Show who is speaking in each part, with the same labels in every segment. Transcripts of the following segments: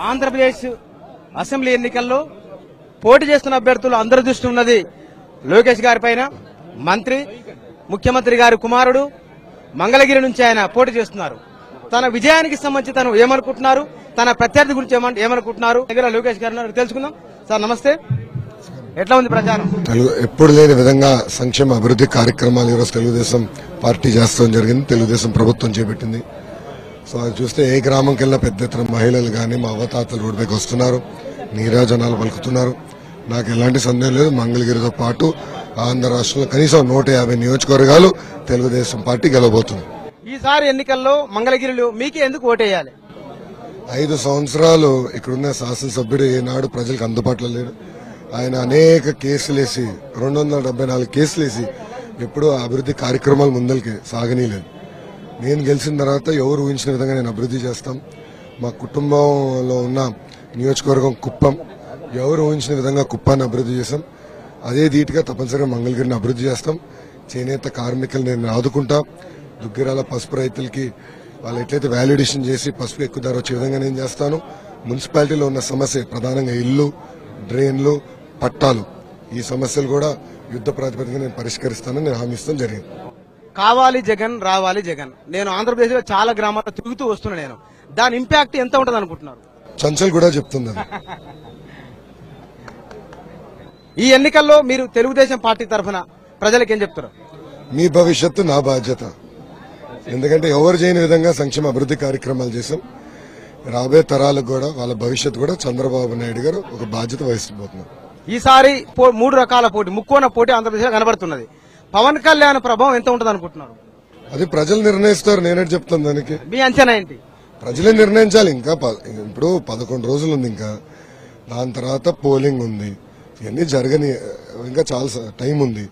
Speaker 1: Andhra Pradesh assembly ఎన్నికల్లో పోటీ చేస్తున్న అభ్యర్థులు అందరి దృష్టి ఉన్నది లోకేష్ గారి పైన. మంత్రి, ముఖ్యమంత్రి గారి కుమారుడు మంగళగిరి నుంచి ఆయన పోటీ చేస్తున్నారు. తన విజయానికి సంబంధించి తను ఏమనుకుంటున్నారు, తన ప్రత్యర్థి గురించి ఏమనుకుంటున్నారు దగ్గర లోకేష్ గారు తెలుసుకుందాం. సార్ నమస్తే, ఎట్లా ఉంది ప్రచారం?
Speaker 2: ఎప్పుడు లేని విధంగా సంక్షేమ అభివృద్ధి కార్యక్రమాలు ఈరోజు తెలుగుదేశం పార్టీ చేస్తాం జరిగింది. తెలుగుదేశం ప్రభుత్వం చేపట్టింది. సో అది చూస్తే ఏ గ్రామంకి వెళ్ళినా పెద్ద ఎత్తున మహిళలు కానీ మా అవతాతలు రోడ్డు పైకి వస్తున్నారు, నీరాజనాలు పలుకుతున్నారు. నాకు ఎలాంటి సందేహం లేదు, మంగళగిరితో పాటు ఆంధ్ర రాష్ట్రంలో కనీసం 150 నియోజకవర్గాలు తెలుగుదేశం పార్టీ గెలవబోతుంది.
Speaker 1: ఈసారి ఎన్నికల్లో మంగళగిరిలో మీకే ఎందుకు ఓటేయాలి?
Speaker 2: 5 సంవత్సరాలు ఇక్కడున్న శాసనసభ్యుడు ఏనాడు ప్రజలకు అందుబాటులో లేడు. ఆయన అనేక కేసులేసి 274 కేసులేసి ఎప్పుడూ అభివృద్ధి కార్యక్రమాలు ముందరికి సాగనీలేదు. నేను గెలిచిన తర్వాత ఎవరు ఊహించిన విధంగా నేను అభివృద్ధి చేస్తాం. మా కుటుంబంలో ఉన్న నియోజకవర్గం కుప్పం, ఎవరు ఊహించిన విధంగా కుప్పాన్ని అభివృద్ధి చేస్తాం. అదే ధీటుగా తప్పనిసరిగా మంగళగిరిని అభివృద్ధి చేస్తాం. చేనేత కార్మికులు నేను ఆదుకుంటా. దుగ్గిరాల పసుపు రైతులకి వాళ్ళు ఎట్లయితే వ్యాలిడేషన్ చేసి పసుపు ఎక్కువ ధర వచ్చే విధంగా నేను చేస్తాను. మున్సిపాలిటీలో ఉన్న సమస్య ప్రధానంగా ఇల్లు, డ్రైన్లు, పట్టాలు, ఈ సమస్యలు కూడా యుద్ధ ప్రాతిపదికన నేను పరిష్కరిస్తానని నేను హామీ ఇస్తాను జరిగింది.
Speaker 1: కావాలి జగన్, రావాలి జగన్. నేను ఆంధ్రప్రదేశ్ లో చాలా గ్రామాల్లో తిరుగుతూ వస్తున్నా. నేను దాని ఇంపాక్ట్ ఎంత ఉంటుంది అనుకుంటున్నారు?
Speaker 2: చంచల్ కూడా చెప్తుంది.
Speaker 1: ఈ ఎన్నికల్లో మీరు తెలుగుదేశం పార్టీ తరఫున ప్రజలకు ఏం చెప్తారు?
Speaker 2: మీ భవిష్యత్తు నా బాధ్యత. ఎందుకంటే ఎవరు చేయని విధంగా సంక్షేమ అభివృద్ధి కార్యక్రమాలు చేశాం. రాబోయే తరాలకు కూడా వాళ్ళ భవిష్యత్తు కూడా చంద్రబాబు నాయుడు గారు ఒక బాధ్యత వహిస్తున్నారు.
Speaker 1: ఈసారి 3 రకాల పోటీ, ముక్కోన పోటీ ఆంధ్రప్రదేశ్ లో కనబడుతున్నది. పవన్ కళ్యాణ్ ప్రభావం ఎంత ఉంటుంది అనుకుంటున్నారు?
Speaker 2: అది ప్రజలు నిర్ణయిస్తారు, నేనే చెప్తాను. దానికి
Speaker 1: మీ అంచనా ఏంటి?
Speaker 2: ప్రజలే నిర్ణయించాలి. ఇంకా ఇప్పుడు 11 రోజులు ఉంది, ఇంకా దాని తర్వాత పోలింగ్ ఉంది. ఇవన్నీ జరగని ఇంకా చాలా టైం ఉంది.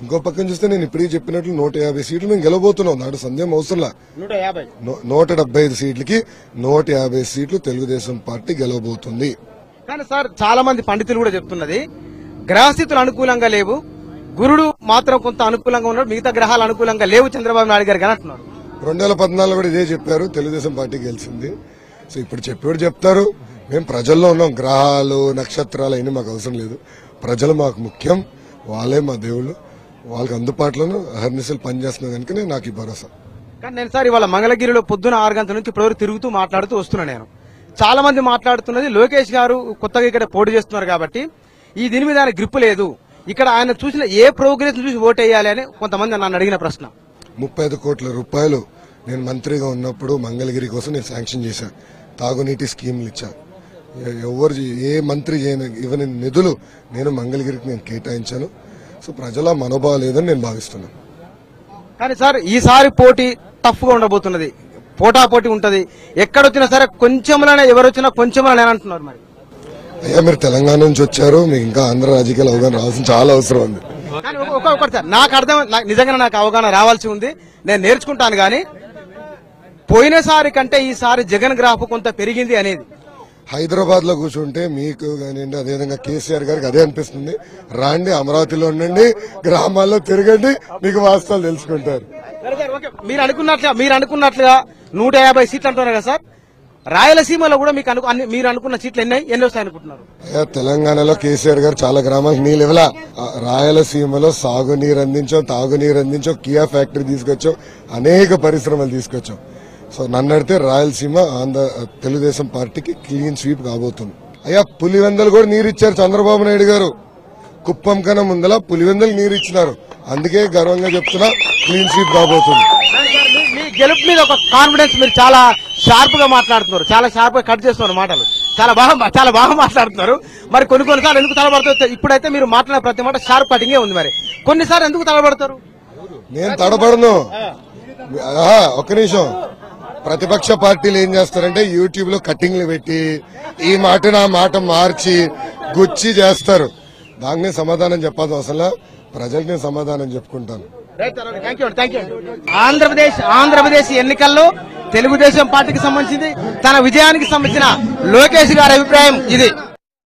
Speaker 2: ఇంకో పక్కన చూస్తే నేను ఇప్పటికీ చెప్పినట్లు 150 సీట్లు మేము గెలవబోతున్నాం. నాడు సందేహం అవసరంలా. 175 సీట్లకి 150 సీట్లు తెలుగుదేశం పార్టీ గెలవబోతుంది.
Speaker 1: కానీ సార్, చాలా మంది పండితులు కూడా చెప్తున్నది గ్రహస్థితులు అనుకూలంగా లేవు, గురుడు మాత్రం కొంత అనుకూలంగా ఉన్నాడు, మిగతా గ్రహాలు అనుకూలంగా లేవు చంద్రబాబు నాయుడు గారికి అని అంటున్నారు.
Speaker 2: 2014 కూడా ఇదే చెప్పారు, తెలుగుదేశం పార్టీ గెలిచింది. సో ఇప్పుడు చెప్పేవాడు చెప్తారు. మేము ప్రజల్లో ఉన్నాం. గ్రహాలు, నక్షత్రాలు అయినా మాకు అవసరం లేదు. ప్రజలు మాకు ముఖ్యం. వాళ్ళే మా దేవుళ్ళు. వాళ్ళకి అందుబాటులోనూ అహర్నిశలు పనిచేస్తున్నాం కనుకనే నాకు ఈ భరోసా.
Speaker 1: కానీ నేను సార్ ఇవాళ మంగళగిరిలో పొద్దున 6 గంటల నుంచి ఇప్పటివరకు తిరుగుతూ మాట్లాడుతూ వస్తున్నా. నేను చాలా మంది మాట్లాడుతున్నది లోకేష్ గారు కొత్తగా ఇక్కడ పోటీ చేస్తున్నారు కాబట్టి ఈ దీని మీద ఆయన గ్రిప్ లేదు, ఇక్కడ ఆయన చూసిన ఏ ప్రోగ్రెస్ చూసి ఓటేయాలి అని కొంతమంది నన్ను అడిగిన ప్రశ్న.
Speaker 2: 35 కోట్ల రూపాయలు నేను మంత్రిగా ఉన్నప్పుడు మంగళగిరి కోసం నేను శాంక్షన్ చేశాను. తాగునీటి స్కీములు ఇచ్చా. ఎవరు ఏ మంత్రి ఇవ్వని నిధులు నేను మంగళగిరికి నేను కేటాయించాను. సో ప్రజల మనోభావం లేదని నేను భావిస్తున్నాను.
Speaker 1: కానీ సార్ ఈసారి పోటీ టఫ్ గా ఉండబోతున్నది, పోటాపోటీ ఉంటది. ఎక్కడొచ్చినా సరే కొంచెంలోనే, ఎవరు వచ్చినా కొంచెంలోనే అంటున్నారు. మరి
Speaker 2: అయ్యా, మీరు తెలంగాణ నుంచి వచ్చారు, మీకు ఇంకా ఆంధ్ర రాజకీయాల అవగాహన రావాల్సిన చాలా అవసరం ఉంది.
Speaker 1: కానీ ఒక్కొక్కటి సార్ నాకు అర్థం, నిజంగా నాకు అవగాహన రావాల్సి ఉంది, నేను నేర్చుకుంటాను. కానీ పోయినసారి కంటే ఈసారి జగన్ గ్రాఫ్ కొంత పెరిగింది అనేది.
Speaker 2: హైదరాబాద్ లో కూర్చుంటే మీకు కానివ్వండి, అదేవిధంగా కేసీఆర్ గారికి అదే అనిపిస్తుంది. రాండి, అమరావతిలో ఉండండి, గ్రామాల్లో తిరగండి, మీకు వాస్తవాలు తెలుసుకుంటారు.
Speaker 1: మీరు అనుకున్నట్లుగా 150 సీట్లు అంటున్నారు కదా సార్, రాయలసీమలో కూడా మీకు మీరు అనుకున్న సీట్లు ఎన్ని వస్తాయి అనుకుంటున్నారు?
Speaker 2: తెలంగాణలో కేసీఆర్ గారు చాలా గ్రామాలకు నీళ్ళు ఇవ్వలా. రాయలసీమలో సాగునీరు అందించాం, తాగునీరు అందించాం, కియా ఫ్యాక్టరీ తీసుకొచ్చాం, అనేక పరిశ్రమలు తీసుకొచ్చాం. సో నన్ను అడిగితే రాయలసీమ తెలుగుదేశం పార్టీకి క్లీన్ స్వీప్ కాబోతుంది. అయ్యా, పులివెందలు కూడా నీరు ఇచ్చారు చంద్రబాబు నాయుడు గారు. కుప్పం కన్నా ముందల పులివెందలు నీరు ఇచ్చినారు. అందుకే గర్వంగా చెప్తున్నా, క్లీన్ స్వీప్ కాబోతుంది.
Speaker 1: మీ గెలుపు మీద ఒక కాన్ఫిడెన్స్, మీరు చాలా షార్ప్ గా మాట్లాడుతున్నారు, చాలా షార్ప్ గా కట్ చేస్తున్నారు మాటలు, చాలా బాగా మాట్లాడుతున్నారు. మరి కొన్నిసార్లు ఎందుకు తడబడతారు? ఇప్పుడైతే మీరు మాట్లాడిన ప్రతి మాట షార్ప్ కటింగే ఉంది. మరి కొన్నిసార్లు ఎందుకు తడబడతారు?
Speaker 2: నేను తడబడను. ఒక్క నిమిషం. ప్రతిపక్ష పార్టీలు ఏం చేస్తారంటే యూట్యూబ్ లో కట్టింగ్లు పెట్టి ఈ మాటను ఆ మాట మార్చి గుచ్చి చేస్తారు. దానికి సమాధానం చెప్పాల్సిన అవసరం, ప్రజలకు నేను సమాధానం చెప్పుకుంటాను.
Speaker 1: ఆంధ్రప్రదేశ్ ఎన్నికల్లో తెలుగుదేశం పార్టీకి సంబంధించింది, తన విజయానికి సంబంధించిన లోకేష్ గారి అభిప్రాయం ఇది.